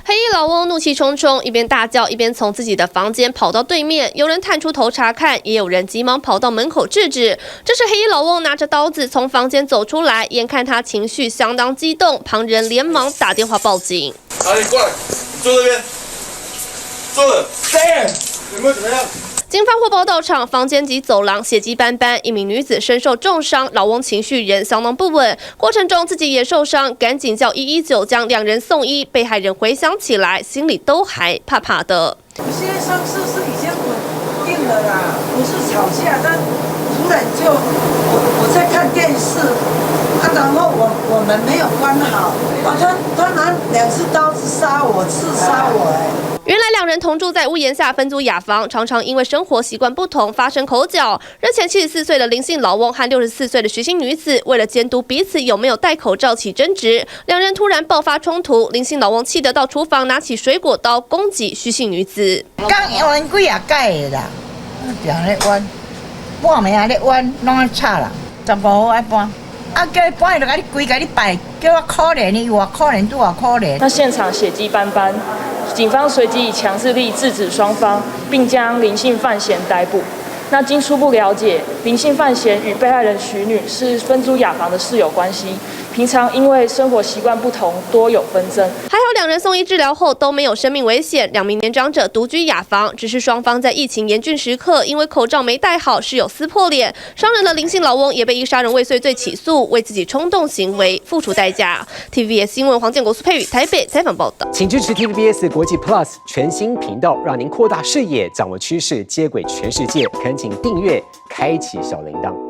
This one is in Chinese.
黑衣老翁怒气冲冲，一边大叫，一边从自己的房间跑到对面。有人探出头查看，也有人急忙跑到门口制止。这时，黑衣老翁拿着刀子从房间走出来，眼看他情绪相当激动，旁人连忙打电话报警。你过来，你坐这边，坐着。有没有怎么样？ 警方获报到场，房间及走廊血迹斑斑，一名女子身受重伤，老翁情绪仍相当不稳，过程中自己也受伤，赶紧叫119将两人送医。被害人回想起来，心里都还怕怕的。有些伤势是已经稳定了啦，不是吵架，但突然就我在看电视，然后我们没有关好，他拿2只刀子杀我，刺杀我原来两人同住在屋檐下分租雅房，常常因为生活习惯不同发生口角。日前74岁的林姓老翁和64岁的徐姓女子为了监督彼此有没有戴口罩起争执，两人突然爆发冲突。林姓老翁气得到厨房拿起水果刀攻击徐姓女子。刚冤几啊届啦，常咧冤，半暝啊咧冤，拢咧吵啦，15号爱搬。 啊！叫伊搬，伊就甲你跪，甲你拜，叫我可怜你，我可怜，对我可怜。那现场血迹斑斑，警方随即以强制力制止双方，并将林姓范闲逮捕。那经初步了解，林姓范闲与被害人徐女是分租雅房的室友关系，平常因为生活习惯不同，多有纷争。还好两人送医治疗后都没有生命危险，两名年长者独居雅房，只是双方在疫情严峻时刻，因为口罩没戴好，室友撕破脸。伤人的林姓老翁也被以杀人未遂罪起诉，为自己冲动行为付出代价。TVBS 新闻黄建国、苏佩宇台北采访报道。请支持 TVBS 国际 Plus 全新频道，让您扩大视野，掌握趋势，接轨全世界。恳请订阅，开启小铃铛。